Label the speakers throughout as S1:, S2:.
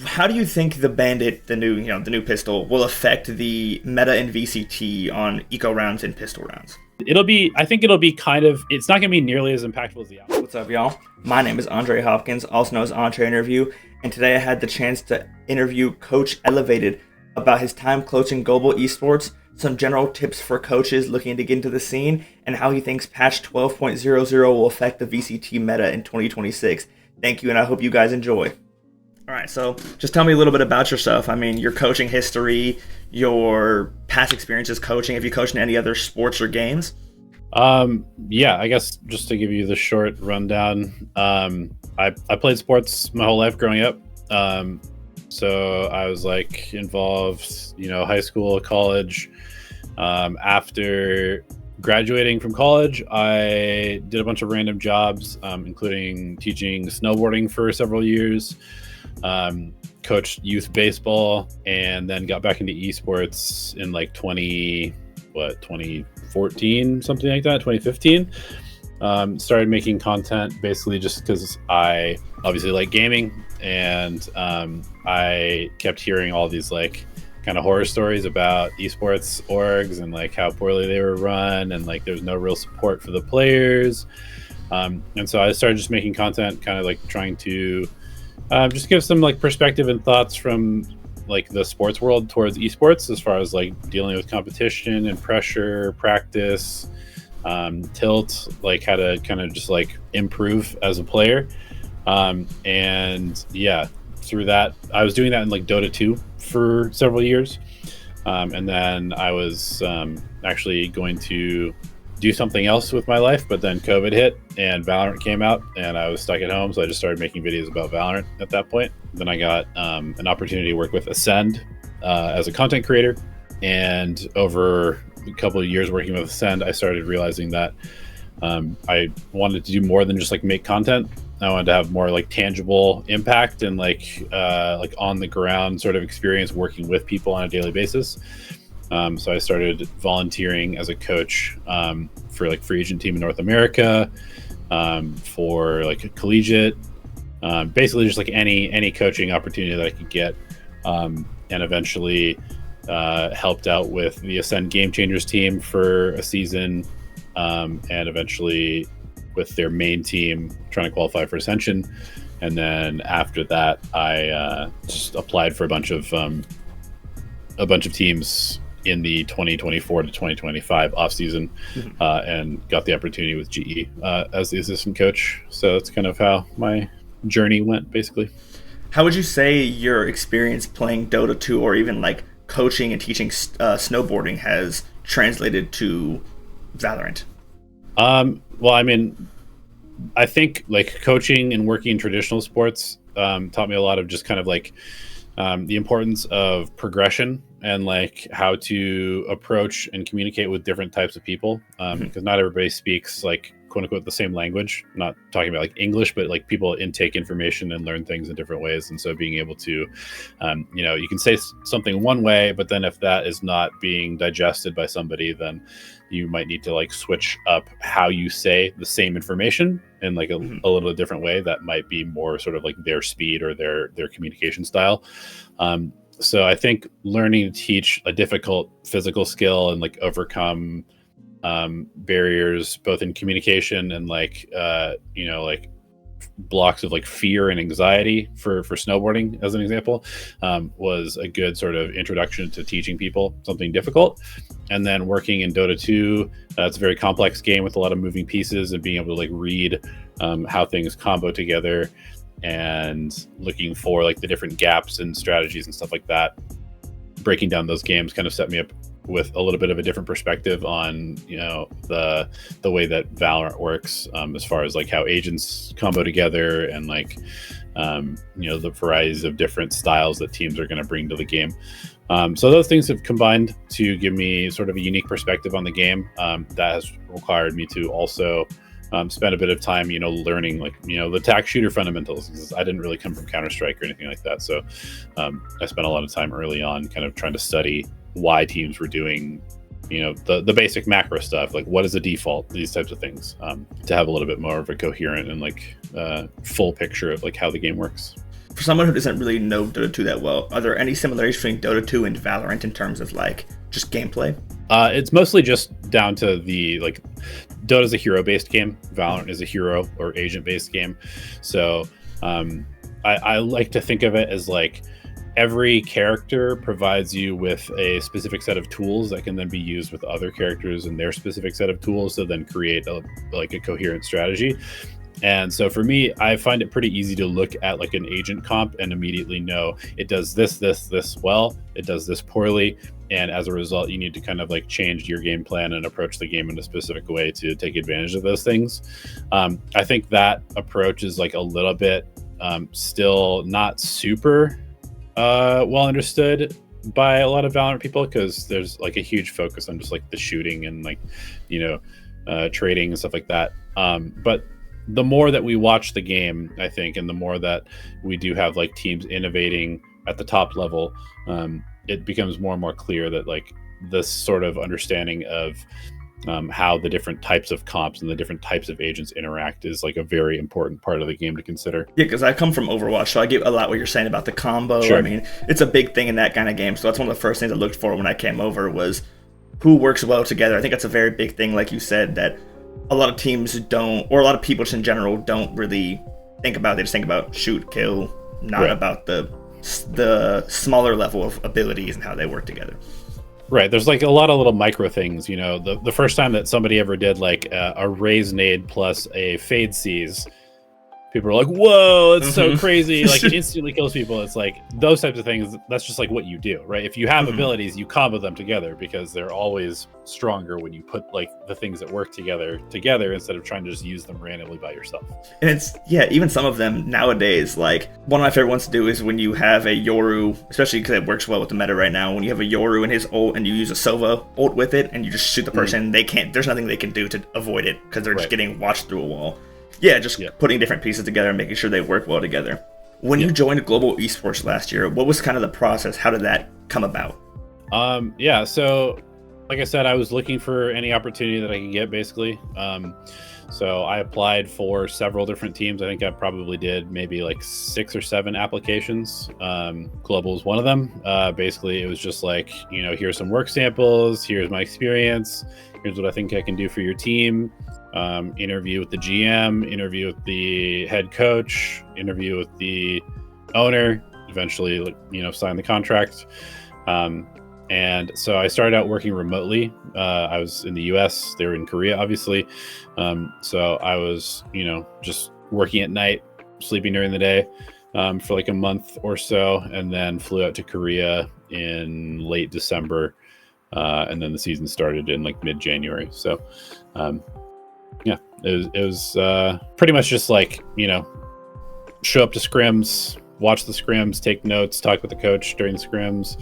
S1: How do you think the Bandit, the new pistol, will affect the meta in VCT on eco rounds and pistol rounds?
S2: I think it'll be it's not going to be nearly as impactful as the out.
S1: What's up, y'all? My name is Andre Hopkins, also known as Entre Interview, and today I had the chance to interview Coach Elevated about his time coaching Global Esports, some general tips for coaches looking to get into the scene, and how he thinks patch 12.00 will affect the VCT meta in 2026. Thank you, and I hope you guys enjoy. All right, so just tell me a little bit about yourself. I mean, your coaching history, your past experiences coaching. Have you coached in any other sports or games?
S2: Yeah, I guess just to give you the short rundown, I played sports my whole life growing up. So I was like involved, high school, college. After graduating from college, I did a bunch of random jobs, including teaching snowboarding for several years. Coached youth baseball, and then got back into esports in like 2014, something like that, 2015. Started making content basically just because I obviously like gaming, and I kept hearing all these like kind of horror stories about esports orgs and like how poorly they were run, and like there's no real support for the players. And so I started just making content, kind of like trying to just give some like perspective and thoughts from like the sports world towards esports, as far as like dealing with competition and pressure, practice, tilt, like how to kind of just like improve as a player. And yeah, through that, I was doing that in like Dota 2 for several years. And then I was actually going to do something else with my life, but then COVID hit and Valorant came out, and I was stuck at home, so I just started making videos about Valorant at that point. Then I got an opportunity to work with Ascend as a content creator, and over a couple of years working with Ascend, I started realizing that I wanted to do more than just like make content. I wanted to have more like tangible impact and like on the ground sort of experience working with people on a daily basis. So I started volunteering as a coach for like free agent team in North America, for like a collegiate, basically just like any coaching opportunity that I could get, and eventually helped out with the Ascend Game Changers team for a season, and eventually with their main team trying to qualify for Ascension. And then after that, I just applied for a bunch of teams in the 2024 to 2025 offseason, and got the opportunity with GE as the assistant coach. So that's kind of how my journey went, basically.
S1: How would you say your experience playing Dota 2 or even like coaching and teaching snowboarding has translated to Valorant?
S2: Well, I mean, I think like coaching and working in traditional sports taught me a lot of just kind of like the importance of progression and like how to approach and communicate with different types of people, because not everybody speaks like quote unquote the same language. I'm not talking about like English, but like people intake information and learn things in different ways. And so being able to you can say something one way, but then if that is not being digested by somebody, then you might need to like switch up how you say the same information in like a little different way that might be more sort of like their speed or their communication style. So I think learning to teach a difficult physical skill and like overcome barriers both in communication and like like blocks of like fear and anxiety for snowboarding as an example, was a good sort of introduction to teaching people something difficult. And then working in Dota 2, it's a very complex game with a lot of moving pieces, and being able to like read how things combo together and looking for like the different gaps and strategies and stuff like that. Breaking down those games kind of set me up with a little bit of a different perspective on the way that Valorant works, as far as like how agents combo together and like the varieties of different styles that teams are going to bring to the game. So those things have combined to give me sort of a unique perspective on the game, that has required me to also spend a bit of time, learning like, the attack shooter fundamentals, because I didn't really come from Counter-Strike or anything like that. So I spent a lot of time early on kind of trying to study why teams were doing, the basic macro stuff, like what is the default, these types of things, to have a little bit more of a coherent and like full picture of like how the game works.
S1: for someone who doesn't really know Dota 2 that well, are there any similarities between Dota 2 and Valorant in terms of like just gameplay?
S2: It's mostly just down to the like Dota is a hero-based game. Valorant is a hero or agent-based game. So I like to think of it as like every character provides you with a specific set of tools that can then be used with other characters and their specific set of tools to then create a coherent strategy. And so for me, I find it pretty easy to look at like an agent comp and immediately know it does this well, it does this poorly. And as a result, you need to kind of like change your game plan and approach the game in a specific way to take advantage of those things. I think that approach is like a little bit still not super well understood by a lot of Valorant people, because there's like a huge focus on just like the shooting and like, trading and stuff like that. But the more that we watch the game, I think, and the more that we do have like teams innovating at the top level, it becomes more and more clear that like this sort of understanding of how the different types of comps and the different types of agents interact is like a very important part of the game to consider.
S1: Yeah, because I come from Overwatch, so I get a lot what you're saying about the combo.
S2: Sure.
S1: I mean, it's a big thing in that kind of game. So that's one of the first things I looked for when I came over was who works well together. I think that's a very big thing, like you said, that a lot of teams don't, or a lot of people just in general don't really think about. They just think about shoot, kill, not
S2: right.
S1: about the smaller level of abilities and how they work together.
S2: Right. There's like a lot of little micro things, the first time that somebody ever did like a raise nade plus a fade seize, people are like, whoa, it's so crazy. Like it instantly kills people. It's like those types of things. That's just like what you do, right? If you have abilities, you combo them together because they're always stronger when you put like the things that work together instead of trying to just use them randomly by yourself.
S1: And it's, yeah, even some of them nowadays, like one of my favorite ones to do is when you have a Yoru, especially because it works well with the meta right now, when you have a Yoru and his ult and you use a Sova ult with it and you just shoot the person, there's nothing they can do to avoid it because they're just getting watched through a wall. Yeah, just putting different pieces together and making sure they work well together. When you joined Global Esports last year, what was kind of the process? How did that come about?
S2: So like I said, I was looking for any opportunity that I could get, basically. So I applied for several different teams. I think I probably did maybe like 6 or 7 applications. Global was one of them. Basically, it was just like, here's some work samples, here's my experience, here's what I think I can do for your team. Interview with the GM, interview with the head coach, interview with the owner, eventually, sign the contract. And so I started out working remotely. I was in the US, they were in Korea, obviously. So I was, just working at night, sleeping during the day, for like a month or so, and then flew out to Korea in late December. And then the season started in like mid-January. So, it was pretty much just like, show up to scrims, watch the scrims, take notes, talk with the coach during the scrims,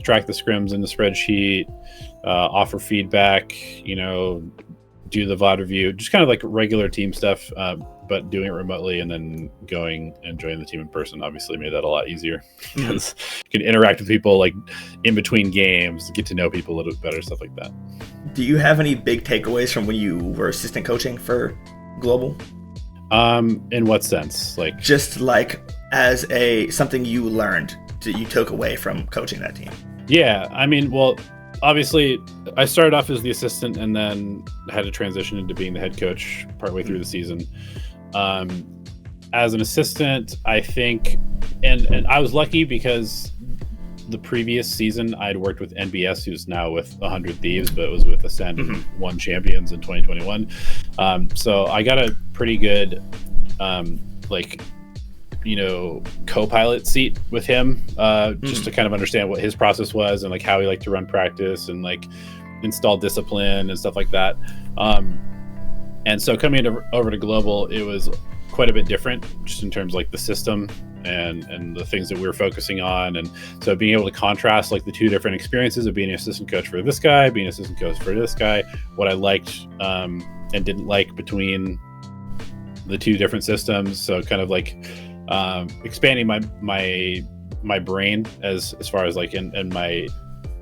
S2: track the scrims in the spreadsheet, offer feedback, do the VOD review, just kind of like regular team stuff, but doing it remotely and then going and joining the team in person obviously made that a lot easier because you can interact with people like in between games, get to know people a little bit better, stuff like that.
S1: Do you have any big takeaways from when you were assistant coaching for Global?
S2: In what sense? Like
S1: just like as something you learned that you took away from coaching that team? Yeah,
S2: I mean, well, obviously I started off as the assistant and then had to transition into being the head coach partway through the season. As an assistant, I think, and I was lucky because the previous season I'd worked with NBS, who's now with 100 Thieves, but it was with Ascend and won champions in 2021. So I got a pretty good, co-pilot seat with him, just to kind of understand what his process was and like how he liked to run practice and like install discipline and stuff like that. And so coming over to Global, it was quite a bit different just in terms of like the system and the things that we were focusing on. And so being able to contrast like the two different experiences of being an assistant coach for this guy, being an assistant coach for this guy, what I liked and didn't like between the two different systems. So kind of like expanding my brain as far as like and my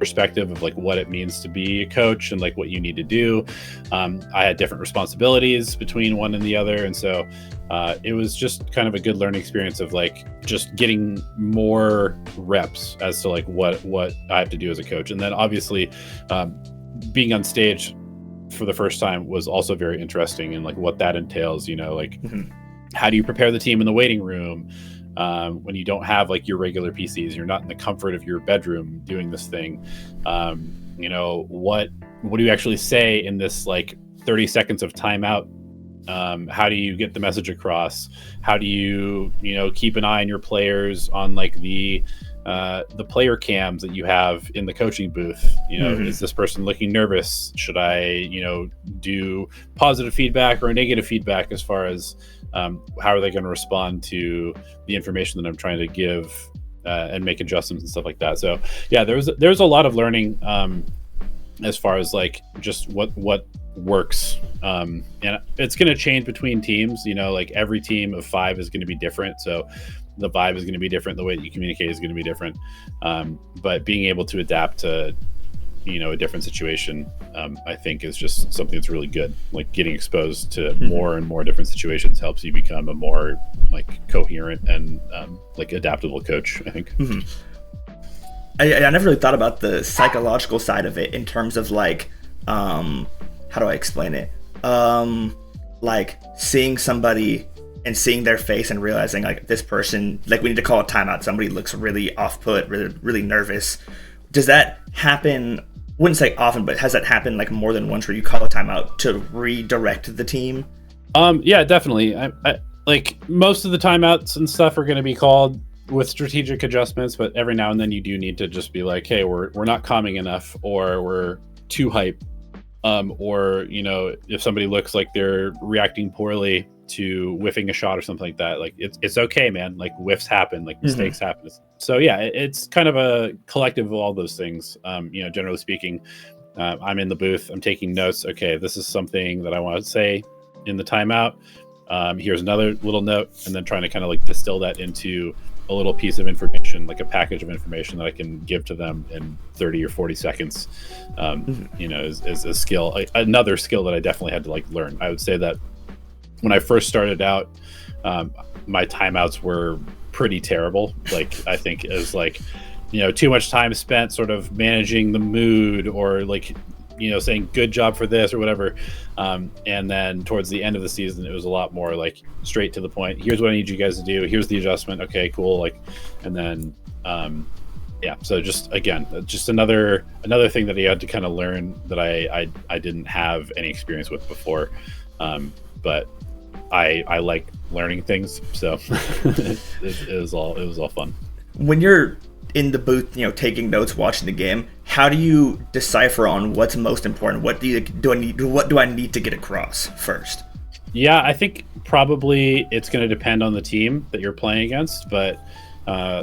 S2: perspective of like what it means to be a coach and like what you need to do. I had different responsibilities between one and the other, and so it was just kind of a good learning experience of like just getting more reps as to like what I have to do as a coach. And then obviously being on stage for the first time was also very interesting, and like what that entails, like how do you prepare the team in the waiting room when you don't have like your regular PCs, you're not in the comfort of your bedroom doing this thing. What do you actually say in this like 30 seconds of timeout? How do you get the message across? How do you keep an eye on your players on like the player cams that you have in the coaching booth? Is this person looking nervous? Should I do positive feedback or negative feedback as far as how are they going to respond to the information that I'm trying to give and make adjustments and stuff like that? So yeah, there's a lot of learning as far as like just what works, and it's going to change between teams. Like every team of 5 is going to be different, so the vibe is going to be different, the way that you communicate is going to be different, but being able to adapt to a different situation, I think is just something that's really good. Like getting exposed to more and more different situations helps you become a more like coherent and like adaptable coach, I think.
S1: I never really thought about the psychological side of it in terms of like how do I explain it? Like seeing somebody and seeing their face and realizing like this person, like we need to call a timeout. Somebody looks really off-put, really nervous. Does that happen? Wouldn't say often, but has that happened like more than once where you call a timeout to redirect the team?
S2: Yeah, definitely. I like most of the timeouts and stuff are going to be called with strategic adjustments, but every now and then you do need to just be like, hey, we're not calming enough, or we're too hype. Or if somebody looks like they're reacting poorly to whiffing a shot or something like that, like it's okay, man. Like whiffs happen, like mistakes happen. So yeah, it's kind of a collective of all those things. Generally speaking, I'm in the booth, I'm taking notes. Okay, this is something that I want to say in the timeout. Here's another little note, and then trying to kind of like distill that into a little piece of information, like a package of information that I can give to them in 30 or 40 seconds, is a skill, another skill that I definitely had to like learn. I would say that when I first started out, my timeouts were pretty terrible. Like I think it was like, too much time spent sort of managing the mood, or like, saying good job for this or whatever. And then towards the end of the season, it was a lot more like straight to the point. Here's what I need you guys to do. Here's the adjustment. Okay, cool. Like, and then, yeah. So just, again, just another thing that he had to kind of learn that I didn't have any experience with before. But I like learning things. So it was all fun.
S1: When you're in the booth, taking notes, watching the game, how do you decipher on what's most important? What do I need to get across first?
S2: Yeah, I think probably it's going to depend on the team that you're playing against, but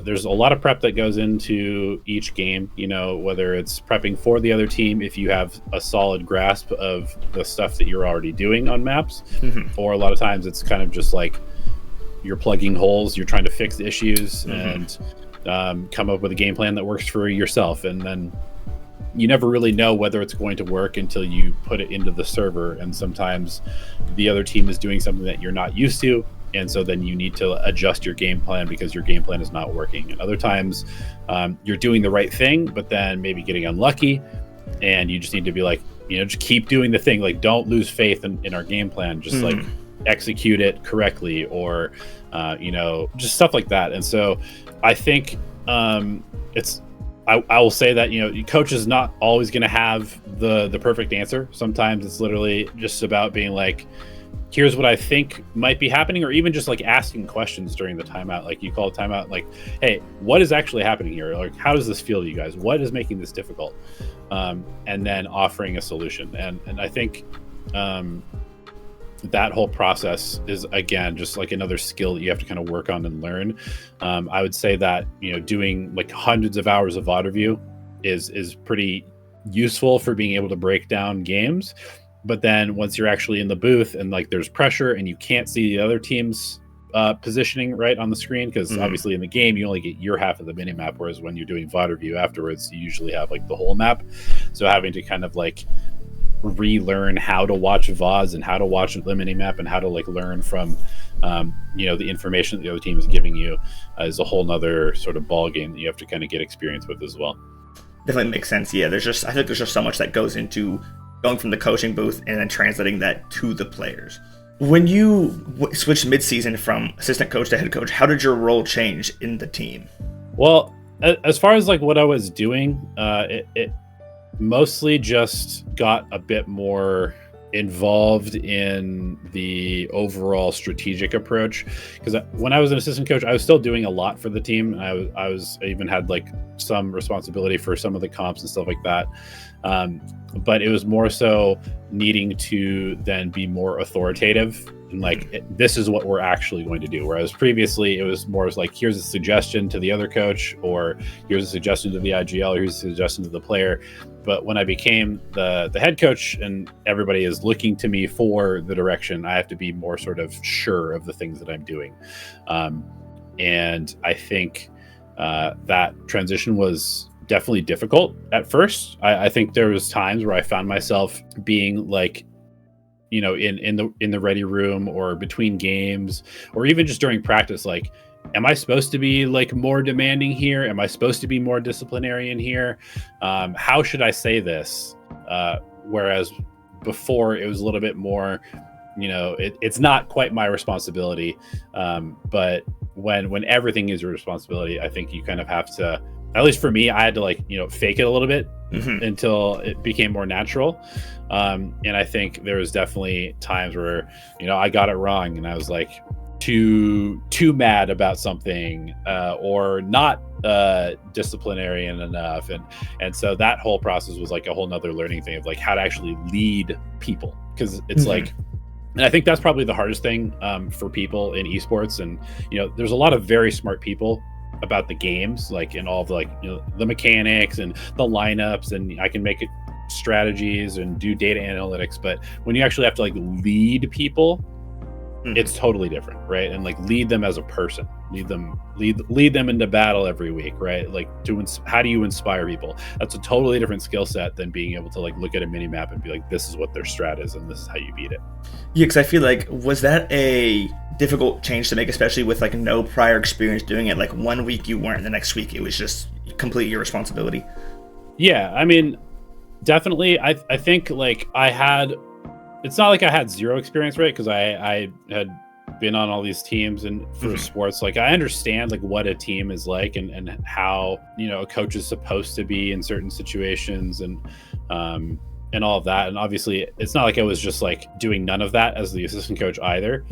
S2: there's a lot of prep that goes into each game, whether it's prepping for the other team if you have a solid grasp of the stuff that you're already doing on maps, or a lot of times it's kind of just like you're plugging holes, you're trying to fix issues, and come up with a game plan that works for yourself. And then you never really know whether it's going to work until you put it into the server, and sometimes the other team is doing something that you're not used to, and so then you need to adjust your game plan because your game plan is not working. And other times you're doing the right thing, but then maybe getting unlucky, and you just need to be like, just keep doing the thing. Like, don't lose faith in our game plan. Just like execute it correctly, or just stuff like that. And so I think I will say that coach is not always going to have the perfect answer. Sometimes it's literally just about being like, here's what I think might be happening, or even just like asking questions during the timeout. Like you call a timeout, like, hey, what is actually happening here? Like, how does this feel to you guys? What is making this difficult? And then offering a solution. And I think that whole process is, again, just like another skill that you have to kind of work on and learn. I would say that, doing like hundreds of hours of VOD review is pretty useful for being able to break down games. But then once you're actually in the booth and like there's pressure and you can't see the other team's positioning right on the screen, because obviously in the game you only get your half of the mini map, whereas when you're doing VOD review afterwards you usually have like the whole map. So having to kind of like relearn how to watch VODs and how to watch the mini map and how to like learn from the information that the other team is giving you is a whole nother sort of ball game that you have to kind of get experience with as well.
S1: Definitely makes sense. Yeah, I think there's just so much that goes into going from the coaching booth and then translating that to the players. When you switched mid-season from assistant coach to head coach, how did your role change in the team?
S2: Well, as far as like what I was doing, it mostly just got a bit more involved in the overall strategic approach, because when I was an assistant coach I was still doing a lot for the team. I even had like some responsibility for some of the comps and stuff like that, but it was more so needing to then be more authoritative and like this is what we're actually going to do, whereas previously it was more like here's a suggestion to the other coach, or here's a suggestion to the IGL, or here's a suggestion to the player. But when I became the head coach and everybody is looking to me for the direction, I have to be more sort of sure of the things that I'm doing. And I think that transition was definitely difficult at first. I think there was times where I found myself being like, in the ready room or between games, or even just during practice, like, am I supposed to be like more demanding here? Am I supposed to be more disciplinarian here? How should I say this? Whereas before it was a little bit more, it's not quite my responsibility. But when everything is your responsibility, I think you kind of have to, at least for me, I had to like, fake it a little bit until it became more natural. And I think there was definitely times where, I got it wrong and I was like too mad about something, or not disciplinarian enough. And so that whole process was like a whole nother learning thing of like how to actually lead people. Cause it's like, and I think that's probably the hardest thing for people in esports. And, there's a lot of very smart people about the games, like in all of the mechanics and the lineups, and I can make it strategies and do data analytics, but when you actually have to like lead people, it's totally different, right? And like lead them as a person, lead them into battle every week, right? Like how do you inspire people? That's a totally different skill set than being able to like look at a mini map and be like, this is what their strat is and this is how you beat it.
S1: Yeah, because I feel like, was that a difficult change to make, especially with like no prior experience doing it? Like 1 week you weren't, the next week it was just completely your responsibility.
S2: Yeah, I mean, definitely. I think like it's not like I had zero experience, right? Because I had been on all these teams and for sports, like I understand like what a team is like and how, a coach is supposed to be in certain situations and all of that. And obviously it's not like I was just like doing none of that as the assistant coach either,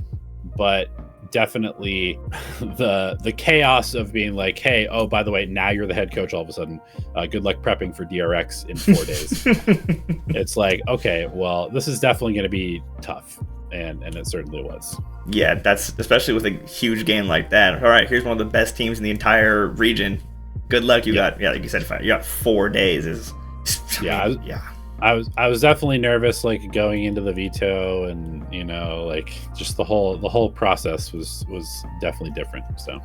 S2: but definitely the chaos of being like, hey, oh, by the way, now you're the head coach all of a sudden. Good luck prepping for DRX in 4 days. It's like, okay, well, this is definitely going to be tough. And it certainly was.
S1: Yeah, that's especially with a huge game like that. All right, here's one of the best teams in the entire region. Good luck. You got, like you said, you got 4 days. I was definitely nervous, like going into the veto, and like just the whole process was definitely different. So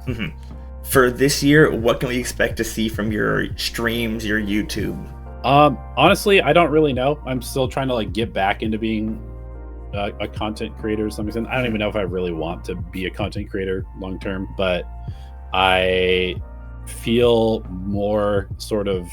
S1: for this year, what can we expect to see from your streams, your YouTube?
S2: Honestly, I don't really know. I'm still trying to like get back into being a content creator to some extent. I don't even know if I really want to be a content creator long term, but I feel more sort of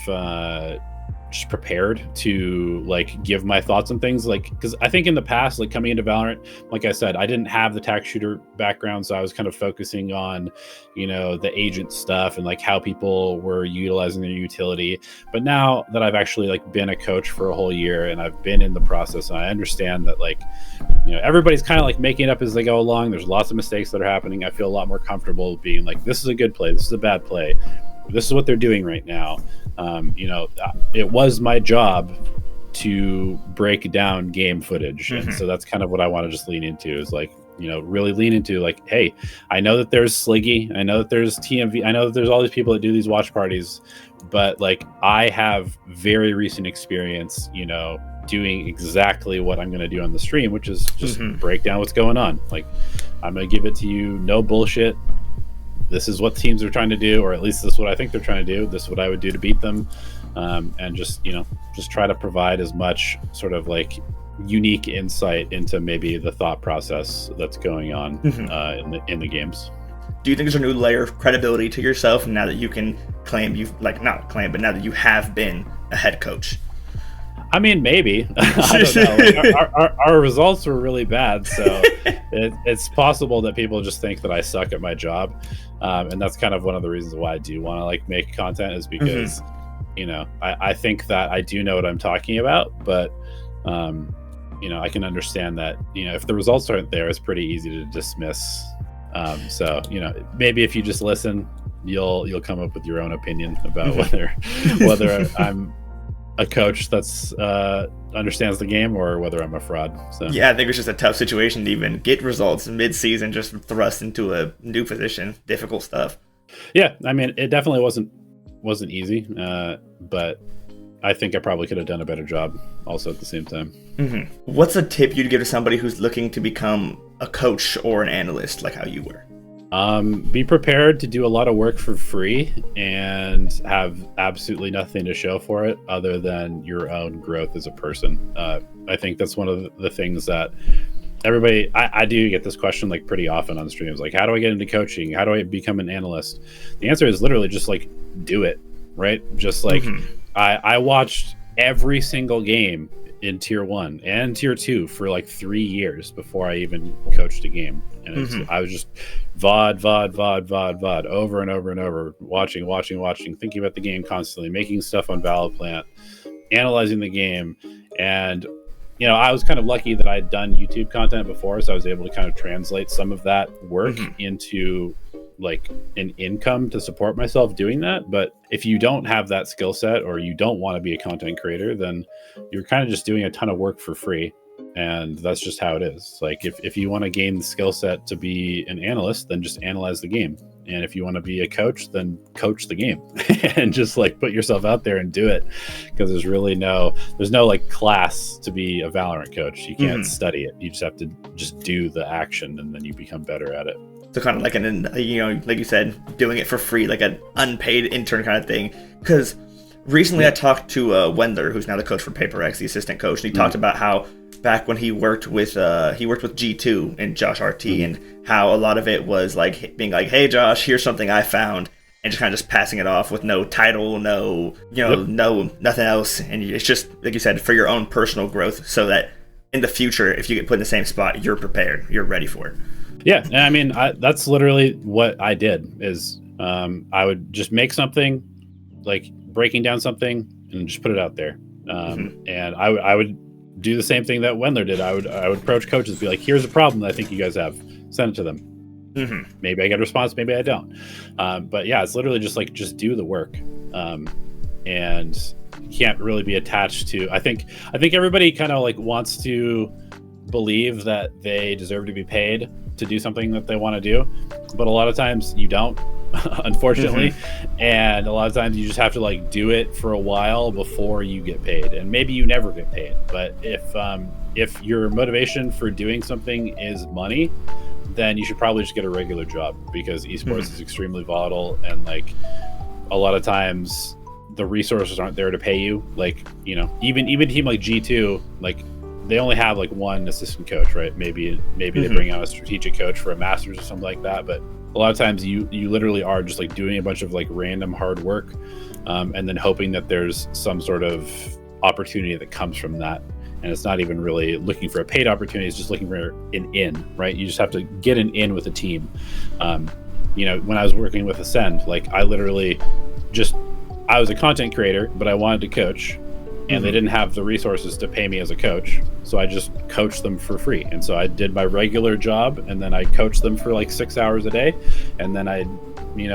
S2: just prepared to like give my thoughts on things, like because I think in the past, like coming into Valorant, like I said, I didn't have the tac shooter background, so I was kind of focusing on the agent stuff and like how people were utilizing their utility. But now that I've actually like been a coach for a whole year and I've been in the process, and I understand that like everybody's kind of like making it up as they go along. There's lots of mistakes that are happening. I feel a lot more comfortable being like, this is a good play, this is a bad play, this is what they're doing right now. It was my job to break down game footage. And so that's kind of what I want to just lean into, is like, really lean into like, hey, I know that there's Sliggy, I know that there's TMV, I know that there's all these people that do these watch parties, but like I have very recent experience, doing exactly what I'm going to do on the stream, which is just break down what's going on. Like, I'm going to give it to you, no bullshit. This is what teams are trying to do, or at least this is what I think they're trying to do. This is what I would do to beat them. And just try to provide as much sort of like unique insight into maybe the thought process that's going on in the games.
S1: Do you think there's a new layer of credibility to yourself now that you can claim but now that you have been a head coach?
S2: I mean, maybe. I don't know. Like, our results were really bad, so it's possible that people just think that I suck at my job, and that's kind of one of the reasons why I do want to like make content, is because I think that I do know what I'm talking about, but I can understand that if the results aren't there, it's pretty easy to dismiss. So maybe if you just listen, you'll come up with your own opinion about whether I'm a coach that's understands the game or whether I'm a fraud. So
S1: yeah, I think it's just a tough situation to even get results mid-season, just thrust into a new position. Difficult stuff.
S2: Yeah, I mean, it definitely wasn't easy, but I think I probably could have done a better job also at the same time.
S1: What's a tip you'd give to somebody who's looking to become a coach or an analyst, like how you were?
S2: Be prepared to do a lot of work for free and have absolutely nothing to show for it other than your own growth as a person. I think that's one of the things that everybody, I do get this question like pretty often on streams, like, how do I get into coaching? How do I become an analyst? The answer is literally just like, do it, right? Just like, I watched every single game in tier 1 and tier 2 for like 3 years before I even coached a game. And I was just VOD over and over and over, watching, thinking about the game constantly, making stuff on Valorant, analyzing the game. And I was kind of lucky that I'd done YouTube content before, so I was able to kind of translate some of that work into like an income to support myself doing that. But if you don't have that skill set, or you don't want to be a content creator, then you're kind of just doing a ton of work for free. And that's just how it is. Like, if you want to gain the skill set to be an analyst, then just analyze the game. And if you want to be a coach, then coach the game and just like put yourself out there and do it. Because there's no like class to be a Valorant coach. You can't study it. You just have to just do the action, and then you become better at it.
S1: So kind of like like you said, doing it for free, like an unpaid intern kind of thing. Because recently I talked to Wendler, who's now the coach for Paper X, the assistant coach, and he talked about how back when he worked with G2 and Josh RT, and how a lot of it was like being like, hey Josh, here's something I found, and just kind of just passing it off with no title, no nothing else. And it's just, like you said, for your own personal growth, so that in the future, if you get put in the same spot, you're prepared, you're ready for it.
S2: Yeah, and I mean, that's literally what I did. Is I would just make something, like breaking down something, and just put it out there. And I would do the same thing that Wendler did. I would approach coaches, be like, here's a problem that I think you guys have. Send it to them. Maybe I get a response, maybe I don't. But yeah, it's literally just do the work. And you can't really be attached to, I think everybody kind of like wants to believe that they deserve to be paid to do something that they want to do, but a lot of times you don't, unfortunately. And a lot of times you just have to like do it for a while before you get paid, and maybe you never get paid. But if your motivation for doing something is money, then you should probably just get a regular job, because esports is extremely volatile, and like a lot of times the resources aren't there to pay you. Like, even a team like G2, like they only have like one assistant coach, right? Maybe they bring out a strategic coach for a master's or something like that. But a lot of times you literally are just like doing a bunch of like random hard work, and then hoping that there's some sort of opportunity that comes from that. And it's not even really looking for a paid opportunity, it's just looking for an in, right? You just have to get an in with a team. When I was working with Ascend, like I was a content creator, but I wanted to coach, and they didn't have the resources to pay me as a coach. So I just coached them for free. And so I did my regular job, and then I coached them for like 6 hours a day. And then I,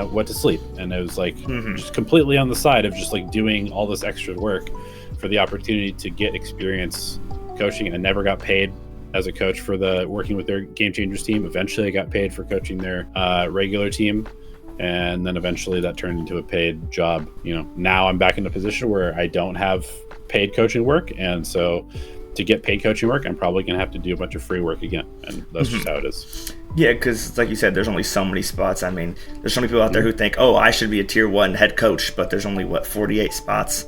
S2: went to sleep. And it was like just completely on the side of just like doing all this extra work for the opportunity to get experience coaching. And I never got paid as a coach for working with their Game Changers team. Eventually I got paid for coaching their regular team. And then eventually that turned into a paid job. Now I'm back in a position where I don't have paid coaching work, and so to get paid coaching work, I'm probably going to have to do a bunch of free work again, and that's just how it is.
S1: Yeah, because like you said, there's only so many spots. I mean, there's so many people out there who think, oh, I should be a tier 1 head coach, but there's only, 48 spots?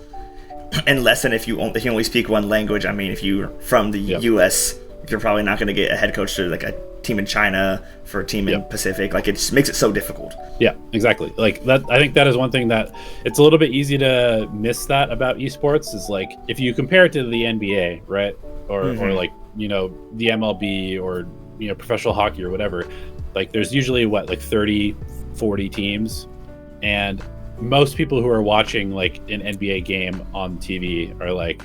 S1: And less than if you only speak one language. I mean, if you're from the U.S., you're probably not going to get a head coach to like a team in China for a team in Pacific. Like, it just makes it so difficult.
S2: Yeah, exactly. Like that, I think that is one thing that it's a little bit easy to miss that about esports is like if you compare it to the NBA, right, or like the MLB or professional hockey or whatever, like there's usually 30, 40 teams, and most people who are watching like an NBA game on TV are like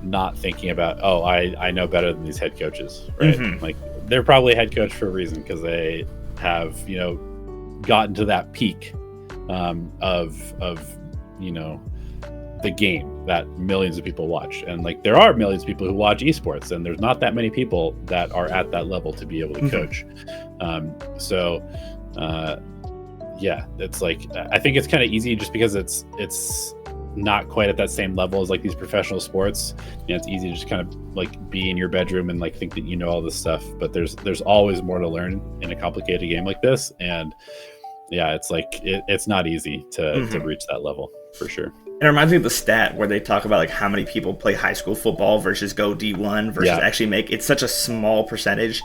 S2: not thinking about, oh, I know better than these head coaches, right? Like they're probably head coach for a reason because they have gotten to that peak of the game that millions of people watch. And like there are millions of people who watch esports, and there's not that many people that are at that level to be able to coach. Yeah, it's like I think it's kind of easy just because it's not quite at that same level as like these professional sports. It's easy to just kind of like be in your bedroom and like think that you know all this stuff, but there's always more to learn in a complicated game like this. And yeah, it's like it's not easy to reach that level for sure.
S1: It reminds me of the stat where they talk about like how many people play high school football versus go D1 versus actually make it's such a small percentage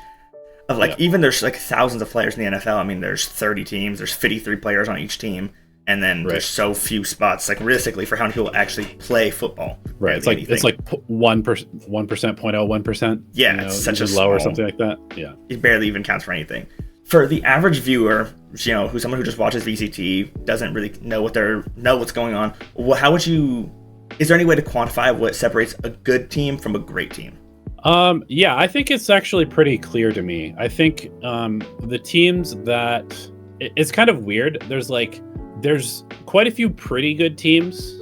S1: of like even there's like thousands of players in the NFL. I mean, there's 30 teams, there's 53 players on each team, and then there's so few spots like realistically for how many people actually play football.
S2: Right. It's like 1%, 0.01%.
S1: Yeah, it's such a
S2: low
S1: small,
S2: or something like that. Yeah.
S1: It barely even counts for anything. For the average viewer, who's someone who just watches VCT, doesn't really know what's going on. How would you? Is there any way to quantify what separates a good team from a great team?
S2: Yeah, I think it's actually pretty clear to me. I think the teams that it's kind of weird. There's quite a few pretty good teams,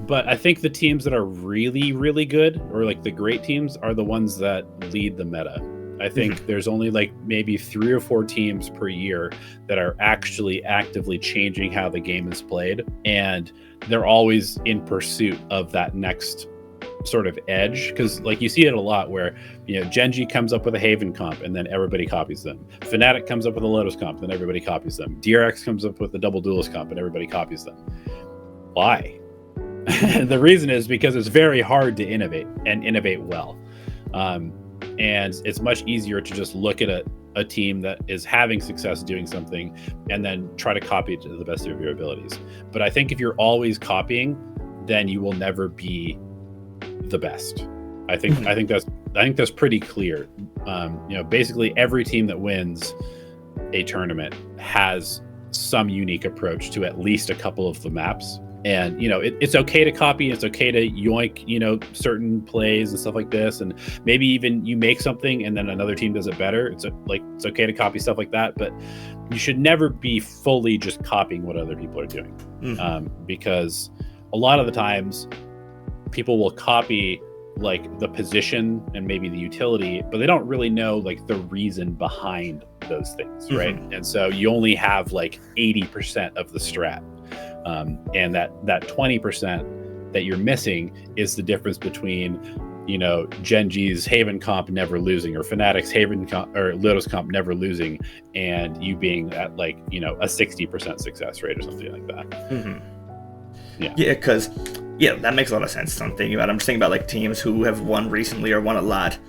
S2: but I think the teams that are really, really good or like the great teams are the ones that lead the meta. I think there's only like maybe 3 or 4 teams per year that are actually actively changing how the game is played, and they're always in pursuit of that next sort of edge, because like you see it a lot where Genji comes up with a Haven comp and then everybody copies them. Fnatic comes up with a Lotus comp and then everybody copies them. DRX comes up with a double duelist comp and everybody copies them. Why? The reason is because it's very hard to innovate and innovate well. And it's much easier to just look at a team that is having success doing something and then try to copy it to the best of your abilities. But I think if you're always copying, then you will never be the best. I think that's pretty clear. Basically every team that wins a tournament has some unique approach to at least a couple of the maps. And it's okay to copy, it's okay to yoink certain plays and stuff like this, and maybe even you make something and then another team does it better. It's okay to copy stuff like that, but you should never be fully just copying what other people are doing, because a lot of the times people will copy like the position and maybe the utility, but they don't really know like the reason behind those things, right? And so you only have like 80% of the strat. And that 20% that you're missing is the difference between, Genji's Haven comp never losing, or Fnatic's Haven comp or Lotus comp never losing, and you being at like, a 60% success rate or something like that. Yeah,
S1: because that makes a lot of sense. I'm just thinking about like teams who have won recently or won a lot.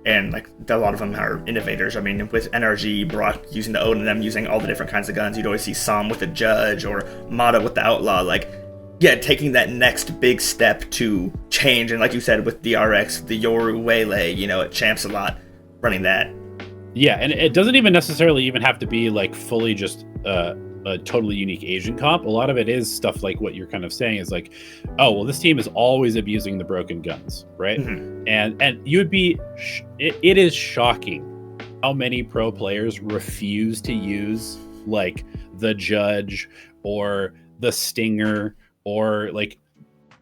S1: And like a lot of them are innovators. I mean, with NRG, Brock using the Odin, them using all the different kinds of guns, you'd always see Sam with the Judge or Mata with the Outlaw. Like, taking that next big step to change. And like you said, with DRX, the Yoru Waylay, it champs a lot running that.
S2: Yeah, and it doesn't even necessarily even have to be like fully just a totally unique agent comp. A lot of it is stuff like what you're kind of saying is like, oh, well, this team is always abusing the broken guns, right? And you would be, it is shocking how many pro players refuse to use like the Judge or the Stinger, or like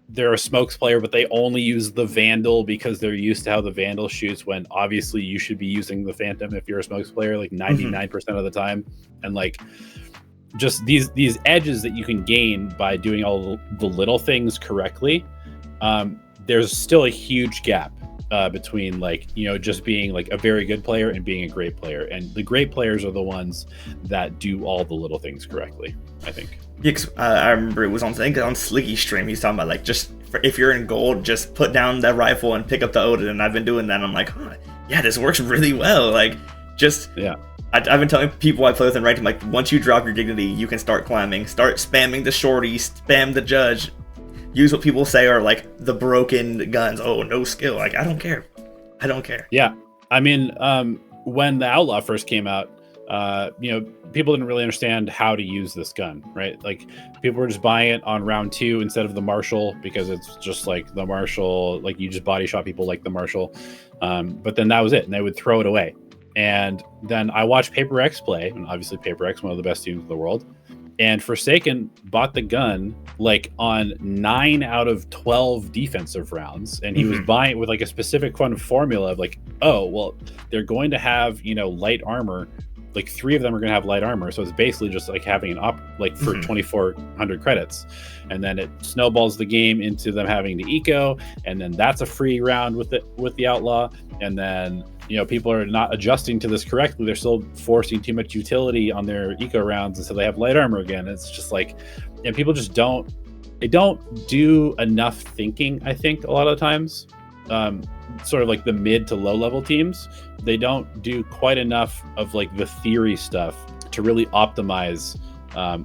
S2: they're a smokes player, but they only use the Vandal because they're used to how the Vandal shoots, when obviously you should be using the Phantom if you're a smokes player like 99% of the time. And like, just these edges that you can gain by doing all the little things correctly. There's still a huge gap between like, you know, just being like a very good player and being a great player. And the great players are the ones that do all the little things correctly, I think.
S1: Yeah, I remember it was on Sliggy's stream. He's talking about like, just if you're in gold, just put down that rifle and pick up the Odin. And I've been doing that. And I'm like, huh, yeah, this works really well. Like, just
S2: yeah.
S1: I've been telling people I play with in ranked, like, once you drop your dignity, you can start climbing, start spamming the shorty, spam the judge, use what people say are like the broken guns. Oh, no skill. Like, I don't care.
S2: Yeah, I mean, when the Outlaw first came out, you know, people didn't really understand how to use this gun, right? Like, people were just buying it on round 2 instead of the Marshall because it's just like the Marshall, like you just body shot people like the Marshall. But then that was it, and they would throw it away. And then I watched Paper X play, and obviously Paper X, one of the best teams in the world. And Forsaken bought the gun like on 9 out of 12 defensive rounds, and he was buying it with like a specific kind of formula of like, oh, well, they're going to have, you know, light armor. Like 3 of them are going to have light armor, so it's basically just like having an like for 2,400 credits, and then it snowballs the game into them having the eco, and then that's a free round with the Outlaw, and then, you know, people are not adjusting to this correctly. They're still forcing too much utility on their eco rounds, and so they have light armor again. It's just like, and people just don't do enough thinking, I think, a lot of the times. Sort of like the mid to low level teams, they don't do quite enough of like the theory stuff to really optimize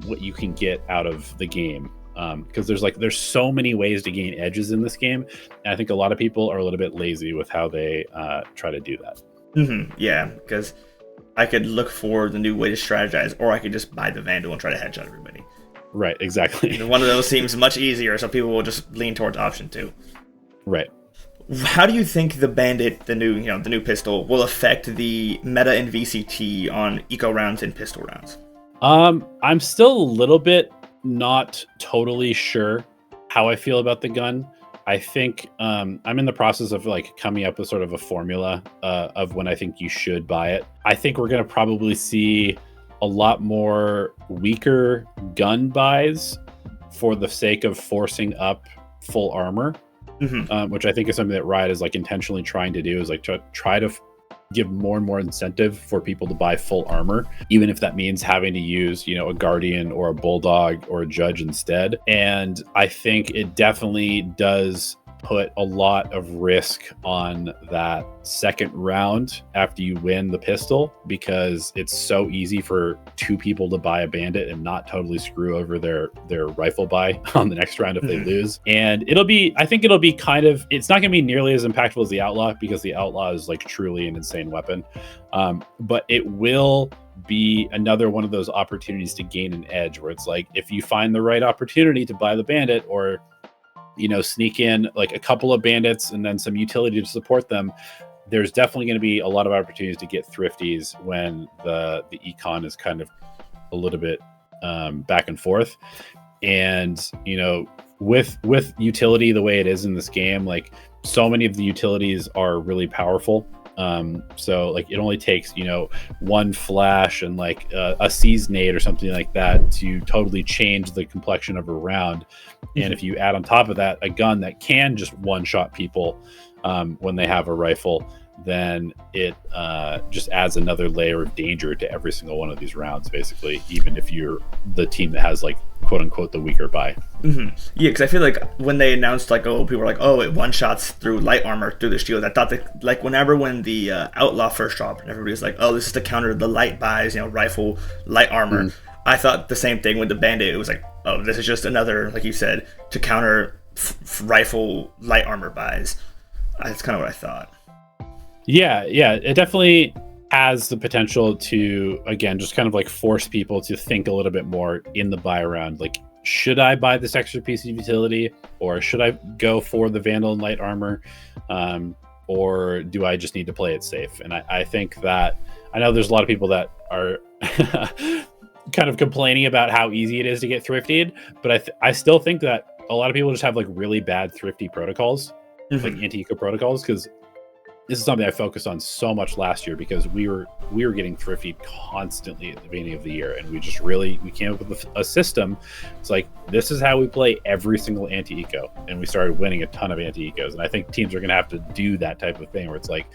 S2: what you can get out of the game. Because there's so many ways to gain edges in this game, and I think a lot of people are a little bit lazy with how they try to do that.
S1: Yeah, because I could look for the new way to strategize, or I could just buy the Vandal and try to headshot everybody.
S2: Right, exactly.
S1: One of those seems much easier, so people will just lean towards option 2.
S2: Right.
S1: How do you think the Bandit, the new pistol, will affect the meta in VCT on eco rounds and pistol rounds?
S2: I'm still a little bit not totally sure how I feel about the gun. I think I'm in the process of like coming up with sort of a formula of when I think you should buy it. I think we're going to probably see a lot more weaker gun buys for the sake of forcing up full armor. Which I think is something that Riot is like intentionally trying to do, is like try to give more and more incentive for people to buy full armor, even if that means having to use, you know, a Guardian or a Bulldog or a Judge instead. And I think it definitely does put a lot of risk on that second round after you win the pistol, because it's so easy for 2 people to buy a Bandit and not totally screw over their rifle buy on the next round if they lose. And I think it'll be kind of, it's not going to be nearly as impactful as the Outlaw, because the Outlaw is like truly an insane weapon. But it will be another one of those opportunities to gain an edge, where it's like, if you find the right opportunity to buy the Bandit, or, you know, sneak in like a couple of Bandits and then some utility to support them, there's definitely going to be a lot of opportunities to get thrifties when the econ is kind of a little bit back and forth. And, you know, with utility the way it is in this game, like so many of the utilities are really powerful. So like it only takes, you know, one flash and like a seize nade or something like that to totally change the complexion of a round. And if you add on top of that a gun that can just one-shot people when they have a rifle, then it just adds another layer of danger to every single one of these rounds, basically, even if you're the team that has like quote unquote the weaker buy.
S1: Yeah, because I feel like when they announced like, oh, people were like, oh, it one shots through light armor through the shield. I thought that like when the Outlaw first dropped, and everybody was like, oh, this is to counter the light buys, you know, rifle light armor. I thought the same thing with the Bandit. It was like, oh, this is just another, like you said, to counter rifle light armor buys. That's kind of what I thought.
S2: Yeah, it definitely has the potential to, again, just kind of like force people to think a little bit more in the buy round. Like, should I buy this extra piece of utility, or should I go for the Vandal and light armor, or do I just need to play it safe? And I think that, I know there's a lot of people that are kind of complaining about how easy it is to get thrifted, but I still think that a lot of people just have like really bad thrifty protocols, like anti-eco protocols, because this is something I focused on so much last year because we were getting thrifty constantly at the beginning of the year, and we came up with a system. It's like, this is how we play every single anti-eco, and we started winning a ton of anti-ecos. And I think teams are going to have to do that type of thing where it's like,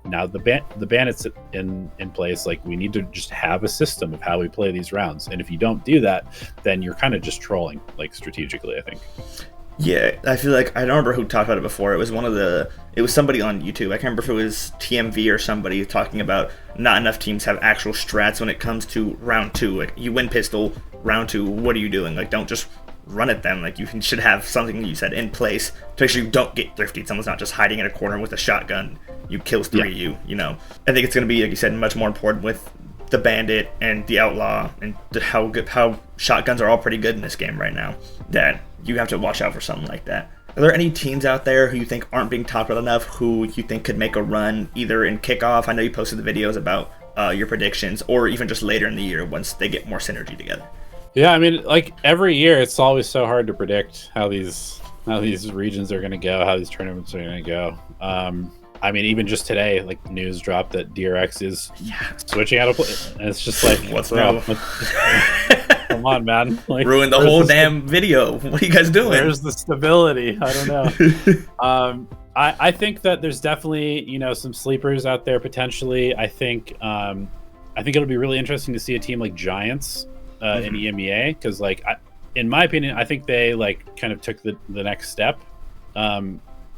S2: now the bandits in place, like, we need to just have a system of how we play these rounds. And if you don't do that, then you're kind of just trolling, like, strategically, I think.
S1: Yeah, I feel like I don't remember who talked about it before. It was somebody on YouTube. I can't remember if it was TMV or somebody talking about not enough teams have actual strats when it comes to round 2. Like, you win pistol, round 2, what are you doing? Like, don't just run at them. Like, you should have something, you said, in place to make sure you don't get thrifty. Someone's not just hiding in a corner with a shotgun. You kills 3 of you know. I think it's going to be, like you said, much more important with the Bandit and the Outlaw, and how shotguns are all pretty good in this game right now, that you have to watch out for something like that. Are there any teams out there who you think aren't being talked about enough, who you think could make a run either in kickoff? I know you posted the videos about your predictions, or even just later in the year once they get more synergy together.
S2: Yeah, I mean, like, every year it's always so hard to predict how these regions are going to go, how these tournaments are going to go. I mean, even just today, like, news dropped that DRX is switching out of play, and it's just like,
S1: what's wrong?
S2: Come on, man! Like,
S1: ruined the whole damn video. What are you guys doing?
S2: Where's the stability? I don't know. I think that there's definitely, you know, some sleepers out there potentially. I think it'll be really interesting to see a team like Giants in EMEA, because, like, in my opinion, I think they, like, kind of took the next step.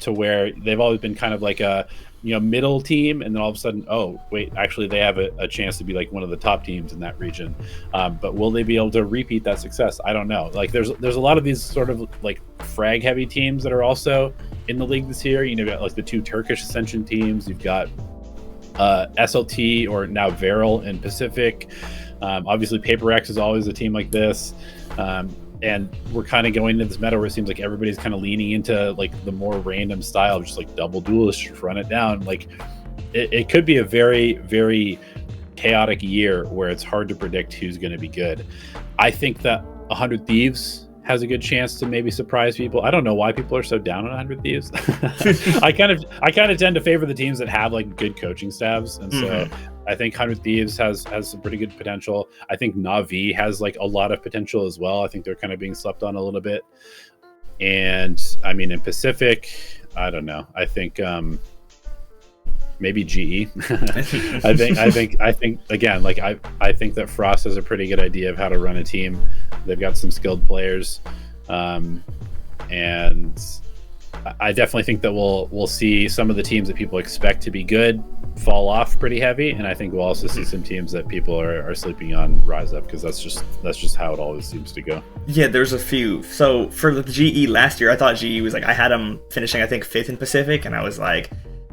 S2: To where they've always been kind of like a, you know, middle team, and then all of a sudden, oh wait, actually they have a chance to be like one of the top teams in that region. But will they be able to repeat that success? I don't know. Like, there's a lot of these sort of like frag heavy teams that are also in the league this year. You know, you've got like the 2 Turkish Ascension teams. You've got SLT, or now Veryl in Pacific. Obviously Paper X is always a team like this. And we're kind of going into this meta where it seems like everybody's kind of leaning into like the more random style of just like double duelist, just run it down. Like, it could be a very, very chaotic year where it's hard to predict who's going to be good. I think that 100 Thieves has a good chance to maybe surprise people. I don't know why people are so down on 100 Thieves. I kind of tend to favor the teams that have like good coaching staffs, and so I think 100 Thieves has some pretty good potential. I think Na'Vi has like a lot of potential as well. I think they're kind of being slept on a little bit. And I mean, in Pacific, I don't know. I think maybe GE. I think again, like, I think that Frost has a pretty good idea of how to run a team. They've got some skilled players, and I definitely think that we'll see some of the teams that people expect to be good fall off pretty heavy, and I think we'll also see some teams that people are sleeping on rise up, because that's just how it always seems to go.
S1: Yeah, there's a few. So for the GE last year, I thought GE was like, I had them finishing I think 5th in Pacific, and I was like,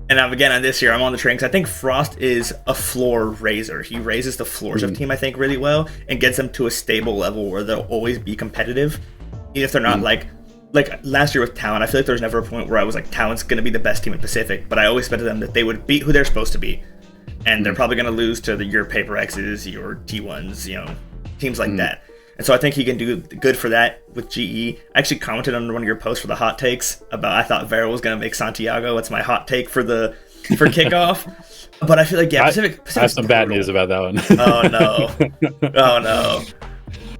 S1: and I'm again on this year, I'm on the train because I think Frost is a floor raiser. He raises the floors of team, I think, really well, and gets them to a stable level where they'll always be competitive, even if they're not like last year with Talon. I feel like there was never a point where I was like, Talon's going to be the best team in Pacific, but I always bet to them that they would beat who they're supposed to be, and they're probably going to lose to your Paper X's, your T1s, you know, teams like that. And so I think he can do good for that with GE. I actually commented on one of your posts for the hot takes about I thought Veryl was going to make Santiago. It's my hot take for kickoff. But I feel like, Pacific
S2: I have some bad news about that one.
S1: Oh, no. Oh, no.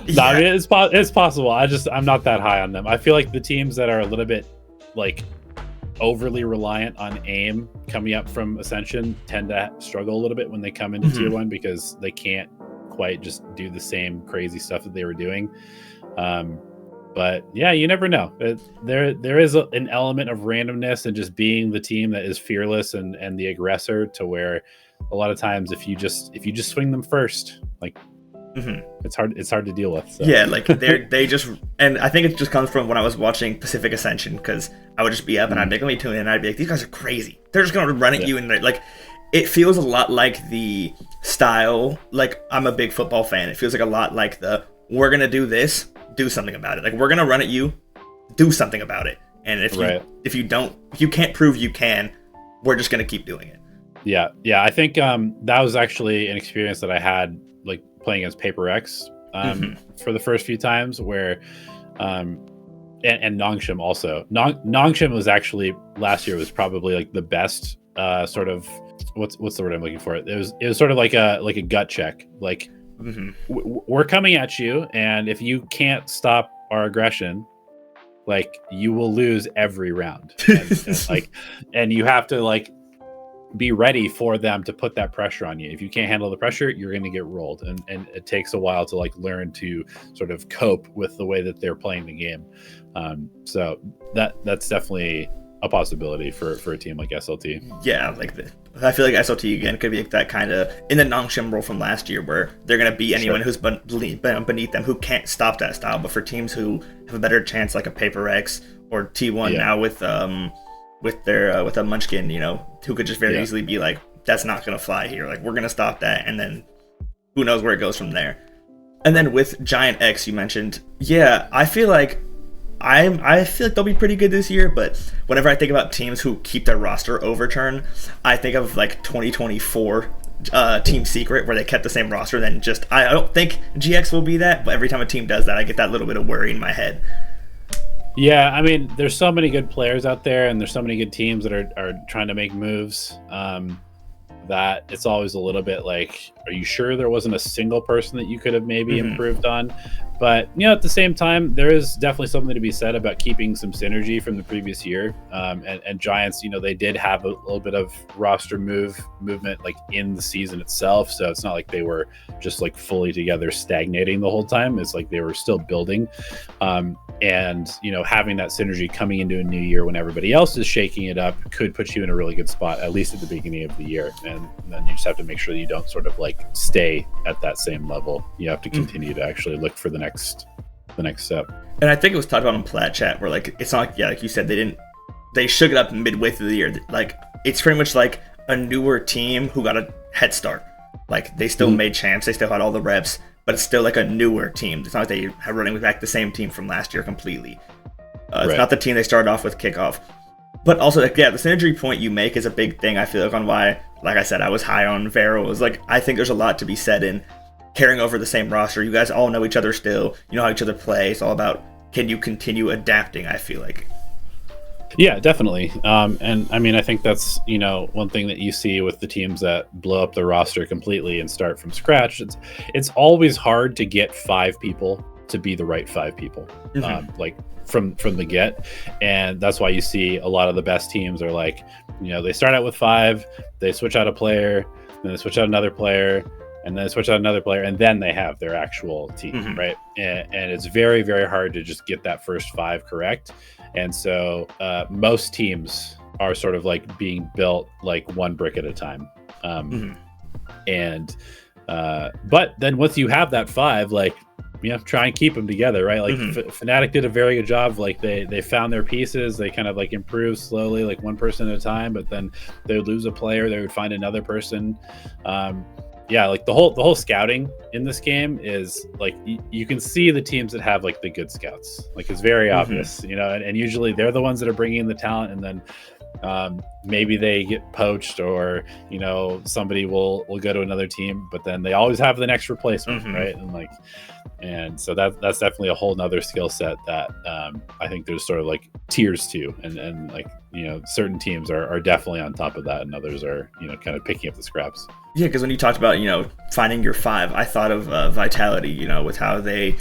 S2: No, I mean, it's possible. I'm not that high on them. I feel like the teams that are a little bit like overly reliant on aim coming up from Ascension tend to struggle a little bit when they come into Tier 1, because they can't quite just do the same crazy stuff that they were doing. But yeah, you never know. There is an element of randomness and just being the team that is fearless and the aggressor, to where a lot of times if you just swing them first, like, it's hard to deal with. So.
S1: Yeah, like they just, and I think it just comes from when I was watching Pacific Ascension, because I would just be up and I'd be like, let me tune in, and I'd be like, these guys are crazy. They're just gonna run at you, and like, it feels a lot like the style. Like, I'm a big football fan. It feels like a lot like we're gonna do this, do something about it. Like, we're gonna run at you, do something about it. And if you can't prove you can, we're just gonna keep doing it.
S2: Yeah. I think that was actually an experience that I had, like, playing against Paper X for the first few times, where and Nongshim also. Nongshim was actually last year was probably like the best sort of what's the word I'm looking for? It was sort of like a gut check. Like we're coming at you, and if you can't stop our aggression, like you will lose every round. And you have to like be ready for them to put that pressure on you. If you can't handle the pressure, you're going to get rolled, and it takes a while to like learn to sort of cope with the way that they're playing the game. So that's definitely a possibility for a team like SLT.
S1: Yeah, I feel like SLT again could be like that kind of in the Nongshim role from last year, where they're going to beat anyone who's beneath them who can't stop that style. But for teams who have a better chance, like a Paper X or T1 now with a Munchkin, you know, who could just very easily be like, that's not going to fly here. Like, we're going to stop that, and then who knows where it goes from there. And then with Giant X, you mentioned, I feel like they'll be pretty good this year, but whenever I think about teams who keep their roster overturned, I think of like 2024 Team Secret, where they kept the same roster. Then I don't think GX will be that, but every time a team does that, I get that little bit of worry in my head.
S2: Yeah, I mean, there's so many good players out there, and there's so many good teams that are trying to make moves, that it's always a little bit like, are you sure there wasn't a single person that you could have maybe improved on? But, you know, at the same time, there is definitely something to be said about keeping some synergy from the previous year. And Giants, you know, they did have a little bit of roster movement like in the season itself. So it's not like they were just like fully together stagnating the whole time. It's like they were still building. And, you know, having that synergy coming into a new year when everybody else is shaking it up could put you in a really good spot, at least at the beginning of the year. And then you just have to make sure that you don't sort of like stay at that same level. You have to continue to actually look for the next step.
S1: And I think it was talked about in Plat Chat, where like it's not like you said, they shook it up midway through the year. Like it's pretty much like a newer team who got a head start. Like they still made champs, they still had all the reps, but it's still like a newer team. It's not like they are running back the same team from last year completely. It's not the team they started off with kickoff. But also, like, the synergy point you make is a big thing, I feel like, on why, like I said, I was high on Vero. It was like, I think there's a lot to be said in carrying over the same roster. You guys all know each other still. You know how each other play. It's all about, can you continue adapting, I feel like.
S2: Yeah, definitely. And I mean, I think that's, you know, one thing that you see with the teams that blow up their roster completely and start from scratch. It's always hard to get 5 people to be the right 5 people, like from the get. And that's why you see a lot of the best teams are like, you know, they start out with 5, they switch out a player, then they switch out another player, and then they switch out another player, and then they have their actual team, right? And it's very, very hard to just get that first 5 correct. And so most teams are sort of like being built like one brick at a time. But then once you have that 5, like, you know, try and keep them together, right? Like Fnatic did a very good job. Like they found their pieces. They kind of like improved slowly, like one person at a time, but then they would lose a player. They would find another person. Like the whole scouting in this game is like you can see the teams that have like the good scouts. Like it's very obvious, you know, and usually they're the ones that are bringing in the talent, and then maybe they get poached, or, you know, somebody will go to another team, but then they always have the next replacement, right? And so that's definitely a whole nother skill set that I think there's sort of like tiers to, and like, you know, certain teams are definitely on top of that, and others are, you know, kind of picking up the scraps.
S1: Yeah, because when you talked about, you know, finding your 5, I thought of Vitality, you know, with how they're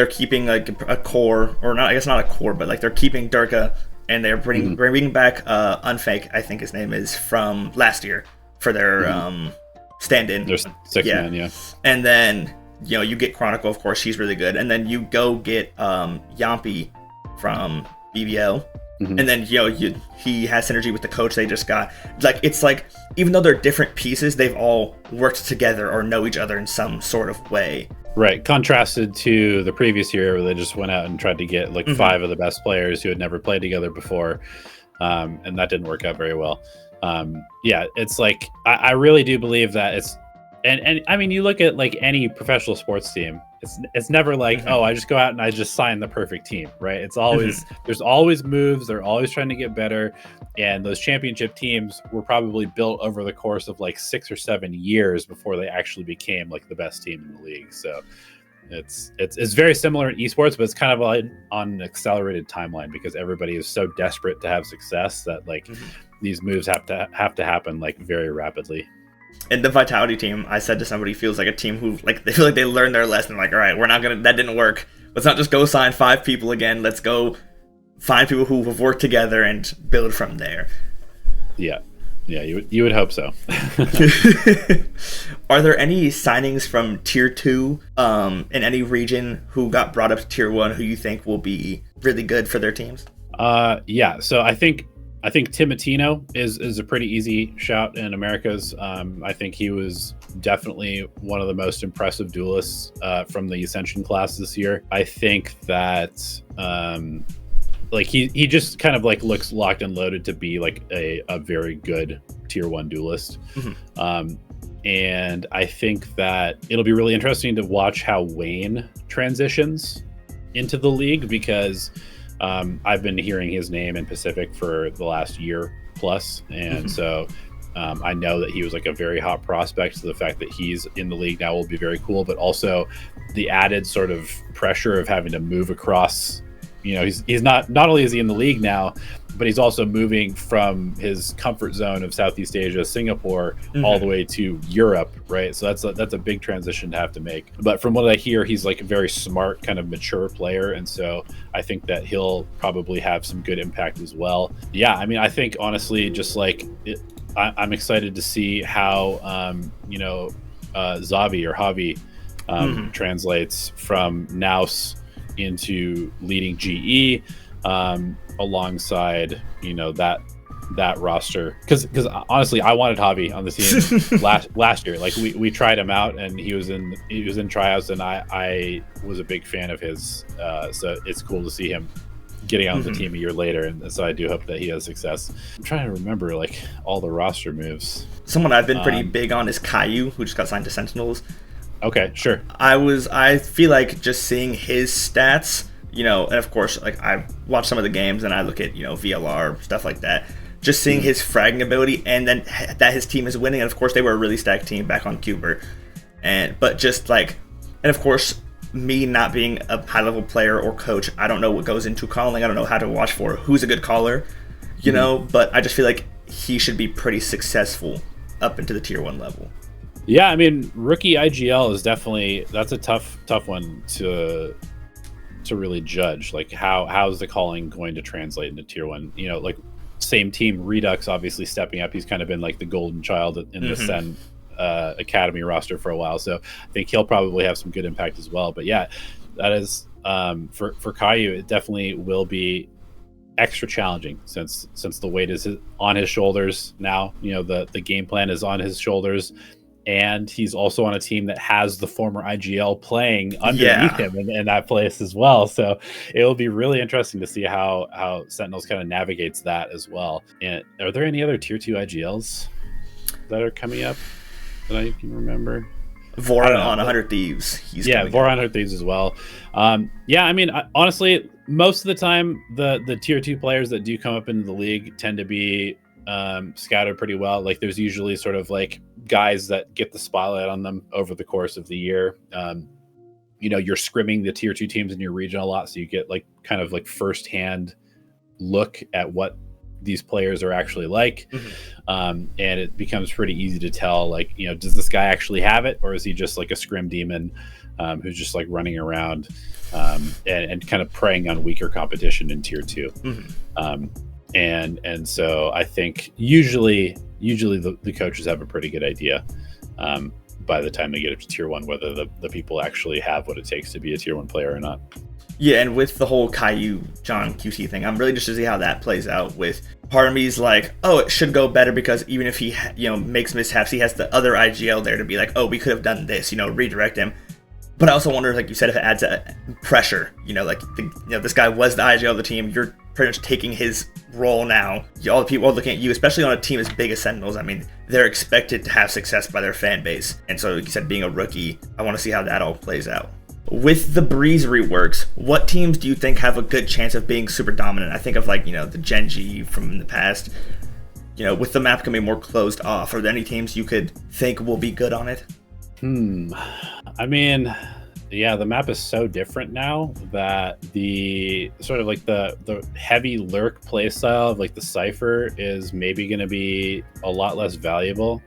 S1: keeping like a core, or not, I guess not a core, but like they're keeping Durka, and they're bringing back Unfake, I think his name is, from last year for their stand-in.
S2: Their 6 man, yeah.
S1: And then, you know, you get Chronicle, of course, she's really good, and then you go get Yampi from BBL. And then, you know, he has synergy with the coach they just got. Like, it's like, even though they're different pieces, they've all worked together or know each other in some sort of way.
S2: Right. Contrasted to the previous year, where they just went out and tried to get like 5 of the best players who had never played together before. And that didn't work out very well. It's like, I really do believe that it's, and I mean, you look at like any professional sports team, it's never like, oh, I just go out and I just sign the perfect team, right? It's always, there's always moves. They're always trying to get better. And those championship teams were probably built over the course of like 6 or 7 years before they actually became like the best team in the league. So It's very similar in esports, but it's kind of like on an accelerated timeline because everybody is so desperate to have success that like these moves have to happen like very rapidly.
S1: And the Vitality team, I said to somebody, feels like a team who like they feel like they learned their lesson. Like, all right, that didn't work. Let's not just go sign 5 people again. Let's go find people who have worked together and build from there.
S2: Yeah, you would hope so.
S1: Are there any signings from Tier 2 in any region who got brought up to Tier 1 who you think will be really good for their teams?
S2: Yeah, so I think Timotino is a pretty easy shout in Americas. I think he was definitely one of the most impressive duelists from the Ascension class this year. I think that like he just kind of like looks locked and loaded to be like a very good Tier 1 duelist. And I think that it'll be really interesting to watch how Wayne transitions into the league because I've been hearing his name in Pacific for the last year plus. And so I know that he was like a very hot prospect. So the fact that he's in the league now will be very cool, but also the added sort of pressure of having to move across. You know, he's not only is he in the league now, but he's also moving from his comfort zone of Southeast Asia, Singapore, all the way to Europe, right? So that's a big transition to have to make. But from what I hear, he's like a very smart, kind of mature player, and so I think that he'll probably have some good impact as well. Yeah, I mean, I think honestly, just like I'm excited to see how Javi translates from Naus into leading GE alongside that roster because honestly I wanted Javi on the team last year. Like we tried him out and he was in tryouts and I was a big fan of his, so it's cool to see him getting on the team a year later, and so I do hope that he has success. I'm trying to remember like all the roster moves.
S1: Someone I've been pretty big on is Caillou, who just got signed to Sentinels.
S2: Okay, sure.
S1: I feel like just seeing his stats, and of course, like I watch some of the games and I look at, VLR, stuff like that. Just seeing his fragging ability and then that his team is winning. And of course, they were a really stacked team back on Cuber. But just like, and of course, me not being a high level player or coach, I don't know what goes into calling. I don't know how to watch for who's a good caller, but I just feel like he should be pretty successful up into the Tier 1 level.
S2: Yeah, I mean, rookie IGL is that's a tough one to really judge. Like how's the calling going to translate into Tier 1? Like same team, Redux obviously stepping up. He's kind of been like the golden child in the Sen Academy roster for a while. So I think he'll probably have some good impact as well. But yeah, that is for Caillou, it definitely will be extra challenging since the weight is on his shoulders now. The game plan is on his shoulders. And he's also on a team that has the former IGL playing underneath him in that place as well. So it will be really interesting to see how Sentinels kind of navigates that as well. And are there any other Tier 2 IGLs that are coming up that I can remember?
S1: Vora on 100 Thieves.
S2: Vora on 100 Thieves as well. I mean, honestly, most of the time, the Tier 2 players that do come up into the league tend to be scouted pretty well. Like there's usually sort of like guys that get the spotlight on them over the course of the year. You're scrimming the Tier 2 teams in your region a lot, so you get like kind of like firsthand look at what these players are actually like. And it becomes pretty easy to tell, like, does this guy actually have it, or is he just like a scrim demon who's just like running around and kind of preying on weaker competition in Tier 2. And so I think usually the coaches have a pretty good idea by the time they get up to Tier 1 whether the people actually have what it takes to be a Tier 1 player or not.
S1: Yeah, and with the whole Caillou John QT thing, I'm really just to see how that plays out. With part of me's like, oh, it should go better because even if he makes mishaps, he has the other IGL there to be like, oh, we could have done this, redirect him. But I also wonder, like you said, if it adds a pressure, this guy was the IGL of the team. You're pretty much taking his role now. All the people are looking at you, especially on a team as big as Sentinels. I mean, they're expected to have success by their fan base. And so, like you said, being a rookie, I want to see how that all plays out. With the Breeze reworks, what teams do you think have a good chance of being super dominant? I think of like, the Genji from the past. With the map becoming more closed off, are there any teams you could think will be good on it?
S2: I mean, Yeah, the map is so different now that the sort of like the heavy lurk playstyle of like the Cypher is maybe going to be a lot less valuable.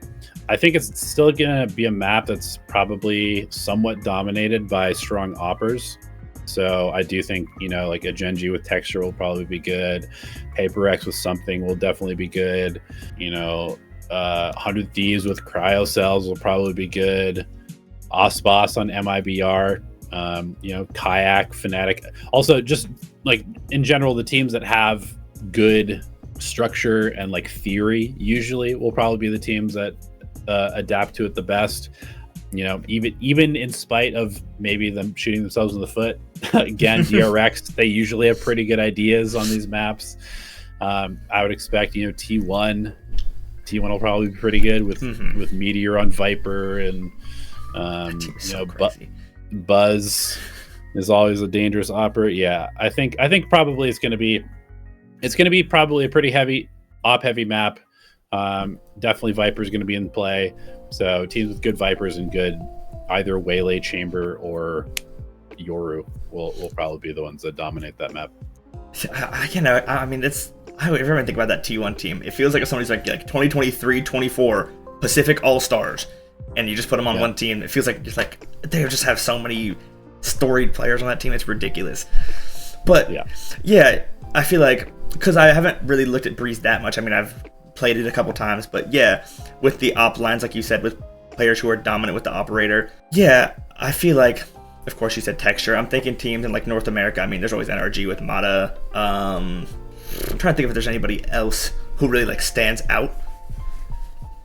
S2: I think it's still going to be a map that's probably somewhat dominated by strong oppers. So I do think, like a Genji with texture will probably be good. Paper X with something will definitely be good. 100 Thieves with cryo cells will probably be good. Osboss on MIBR, Kayak, Fnatic. Also, just like in general, the teams that have good structure and like theory usually will probably be the teams that adapt to it the best. Even in spite of maybe them shooting themselves in the foot. Again, DRX, they usually have pretty good ideas on these maps. I would expect, T1 will probably be pretty good with Meteor on Viper, and Buzz is always a dangerous operator. Yeah, I think probably it's going to be probably a pretty heavy map. Definitely Viper's going to be in play. So teams with good Vipers and good either Waylay Chamber or Yoru will probably be the ones that dominate that map.
S1: I mean, I would ever think about that T1 team. It feels like if somebody's like 2023, 24 Pacific All-Stars, and you just put them on one team. It feels like they just have so many storied players on that team. It's ridiculous. But yeah, I feel like, because I haven't really looked at Breeze that much. I mean, I've played it a couple times, but yeah, with the op lines, like you said, with players who are dominant with the operator, yeah, I feel like, of course you said texture, I'm thinking teams in like North America. I mean, there's always NRG with Mata. I'm trying to think if there's anybody else who really like stands out.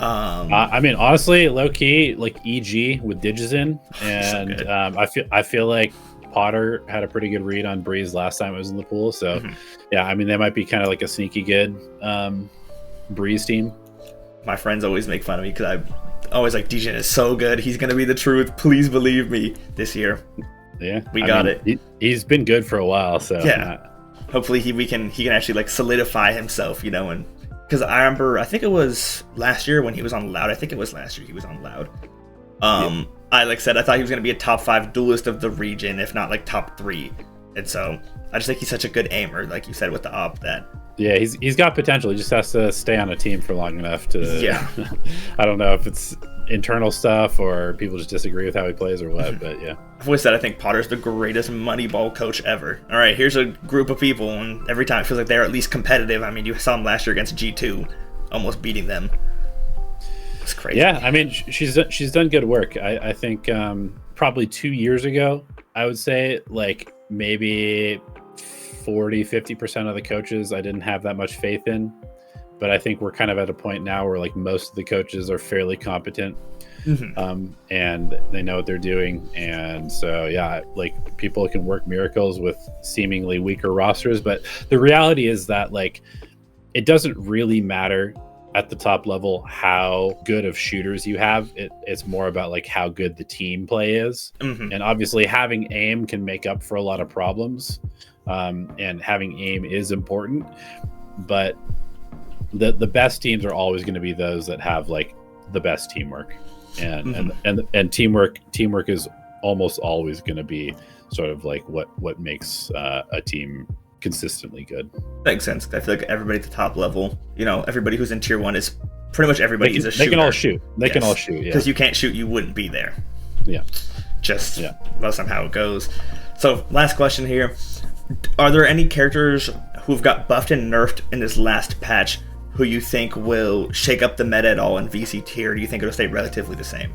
S2: I mean, honestly, low key, like EG with Digizen, and so I feel like Potter had a pretty good read on Breeze last time it was in the pool. So yeah, I mean, they might be kind of like a sneaky good Breeze team.
S1: My friends always make fun of me because I always like Digizen is so good. He's gonna be the truth. Please believe me. This year,
S2: yeah,
S1: we got it.
S2: He's been good for a while, so
S1: yeah. Hopefully he can actually like solidify himself, and because I remember, I think it was last year when he was on Loud. I think it was last year he was on Loud. I said I thought he was gonna be a top 5 duelist of the region, if not like top 3. And so I just think he's such a good aimer, like you said with the op that.
S2: Yeah, he's got potential. He just has to stay on a team for long enough to.
S1: Yeah.
S2: I don't know if it's internal stuff or people just disagree with how he plays or what, but yeah.
S1: I've always said I think Potter's the greatest Moneyball coach ever. All right, here's a group of people, and every time it feels like they're at least competitive. I mean, you saw him last year against G2, almost beating them. It's crazy.
S2: Yeah, I mean, she's done good work. I think probably 2 years ago, I would say like maybe 40-50% of the coaches I didn't have that much faith in, but I think we're kind of at a point now where like most of the coaches are fairly competent, and they know what they're doing, and so yeah, like people can work miracles with seemingly weaker rosters, but the reality is that like it doesn't really matter at the top level how good of shooters you have. It's more about like how good the team play is, and obviously having aim can make up for a lot of problems. And having aim is important, but the best teams are always going to be those that have like the best teamwork, and teamwork is almost always going to be sort of like what makes a team consistently good.
S1: Makes sense. I feel like everybody at the top level, everybody who's in tier 1 is pretty much everybody is a shooter.
S2: They can all shoot. They can all shoot. Yeah.
S1: Because you can't shoot, you wouldn't be there.
S2: Yeah.
S1: Most of how it goes. So last question here. Are there any characters who've got buffed and nerfed in this last patch who you think will shake up the meta at all in VCT, or do you think it'll stay relatively the same?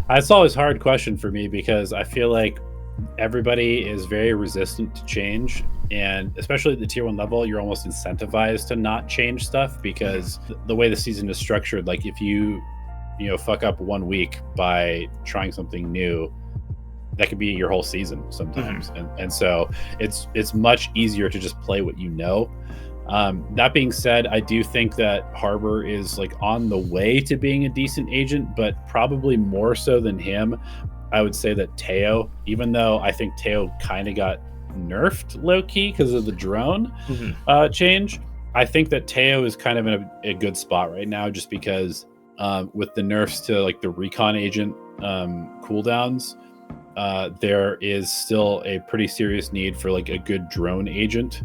S2: It's always a hard question for me because I feel like everybody is very resistant to change, and especially at the tier 1 level, you're almost incentivized to not change stuff because the way the season is structured, like if you fuck up 1 week by trying something new, that could be your whole season sometimes. And so it's much easier to just play what you know. That being said, I do think that Harbor is like on the way to being a decent agent, but probably more so than him, I would say that Teo, even though I think Teo kind of got nerfed low-key because of the drone change, I think that Teo is kind of in a good spot right now just because with the nerfs to like the recon agent cooldowns, there is still a pretty serious need for like a good drone agent.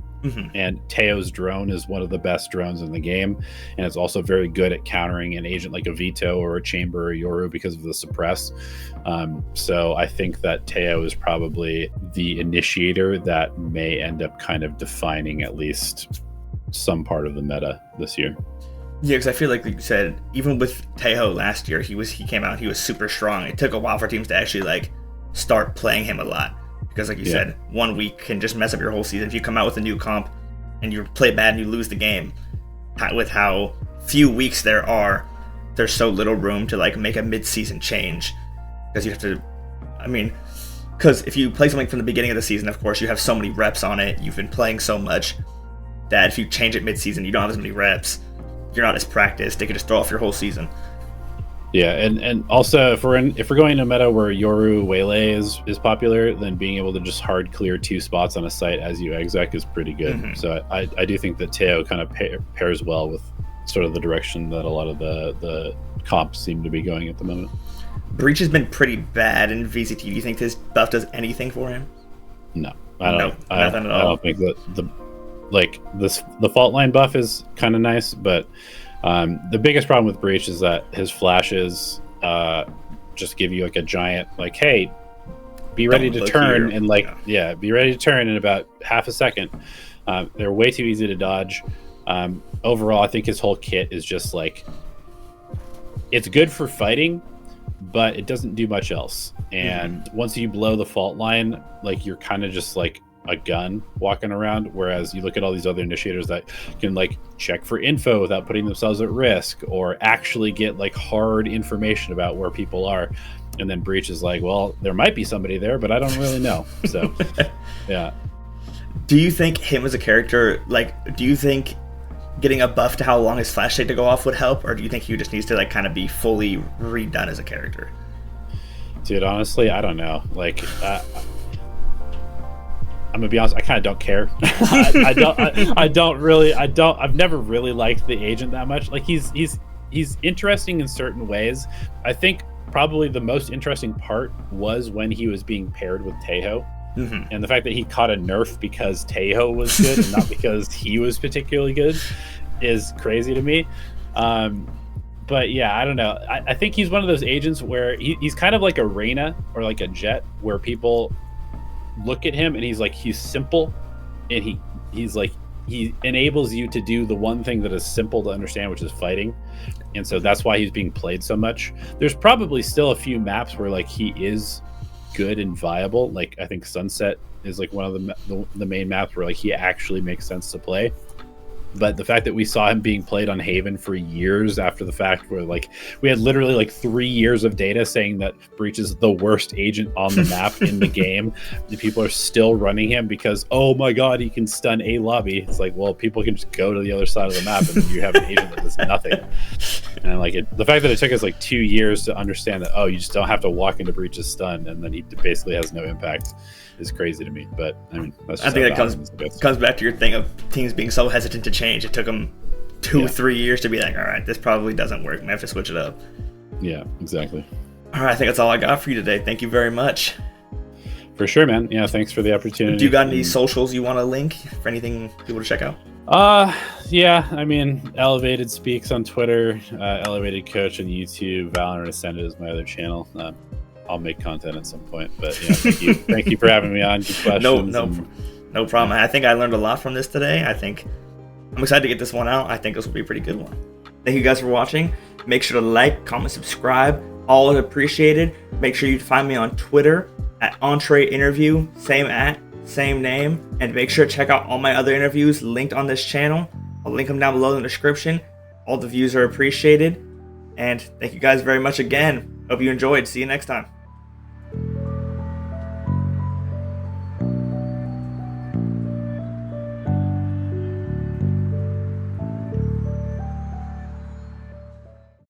S2: And Teo's drone is one of the best drones in the game, and it's also very good at countering an agent like a Vito or a Chamber or a Yoru because of the suppress. So I think that Teo is probably the initiator that may end up kind of defining at least some part of the meta this year.
S1: Yeah, because I feel like you said, even with Teo last year, he came out, he was super strong. It took a while for teams to actually like start playing him a lot. Because like you said, 1 week can just mess up your whole season. If you come out with a new comp and you play bad and you lose the game, with how few weeks there's so little room to like make a mid-season change. Because you have to, because if you play something from the beginning of the season, of course, you have so many reps on it. You've been playing so much that if you change it mid-season, you don't have as many reps. You're not as practiced. They could just throw off your whole season.
S2: Yeah, and also if we're going in a meta where Yoru Waylay is popular, then being able to just hard clear 2 spots on a site as you exec is pretty good. So I do think that Teo kind of pairs well with sort of the direction that a lot of the comps seem to be going at the moment.
S1: Breach has been pretty bad in VCT. Do you think this buff does anything for him?
S2: No, I don't.
S1: Nothing at all.
S2: I don't think that the fault line buff is kind of nice, but the biggest problem with Breach is that his flashes just give you like a giant like, hey, be ready to turn in be ready to turn in about half a second. They're way too easy to dodge. Overall, I think his whole kit is just like, it's good for fighting, but it doesn't do much else. And once you blow the fault line, like you're kind of just like a gun walking around, whereas you look at all these other initiators that can like check for info without putting themselves at risk, or actually get like hard information about where people are. And then Breach is like, well, there might be somebody there, but I don't really know. So yeah.
S1: Do you think him as a character, like, do you think getting a buff to how long his flash take to go off would help, or do you think he just needs to like kind of be fully redone as a character?
S2: Dude, honestly, I don't know. Like, I'm gonna be honest, I kind of don't care. I've never really liked the agent that much. Like, he's interesting in certain ways. I think probably the most interesting part was when he was being paired with Tejo. And the fact that he caught a nerf because Tejo was good and not because he was particularly good is crazy to me. But yeah, I don't know. I think he's one of those agents where he's kind of like a Reyna or like a Jet, where people look at him and he's simple, and he enables you to do the one thing that is simple to understand, which is fighting. And so that's why he's being played so much. There's probably still a few maps where like he is good and viable. Like, I think Sunset is like one of the main maps where like he actually makes sense to play. But the fact that we saw him being played on Haven for years after the fact, where like we had literally like 3 years of data saying that Breach is the worst agent on the map in the game, the people are still running him because, oh my god, he can stun a lobby. It's like, well, people can just go to the other side of the map and then you have an agent that does nothing. And like the fact that it took us like 2 years to understand that, oh, you just don't have to walk into Breach's stun and then he basically has no impact, is crazy to me. But I mean, that's just, I think
S1: that comes back to your thing of teams being so hesitant to change. It took them 2-3 years to be like, all right, this probably doesn't work. We have to switch it up.
S2: Yeah, exactly.
S1: All right, I think that's all I got for you today. Thank you very much.
S2: For sure, man. Yeah, thanks for the opportunity.
S1: Do you got any socials you want to link for anything people to check out?
S2: Yeah, I mean, Elevated Speaks on Twitter, Elevated Coach on YouTube, Valorant Ascended is my other channel. I'll make content at some point, but yeah, thank you for having me on. Good questions.
S1: No problem. I think I learned a lot from this today. I'm excited to get this one out. I think this will be a pretty good one. Thank you guys for watching. Make sure to like, comment, subscribe. All is appreciated. Make sure you find me on Twitter at EntreeInterview, same name, and make sure to check out all my other interviews linked on this channel. I'll link them down below in the description. All the views are appreciated. And thank you guys very much again. Hope you enjoyed. See you next time.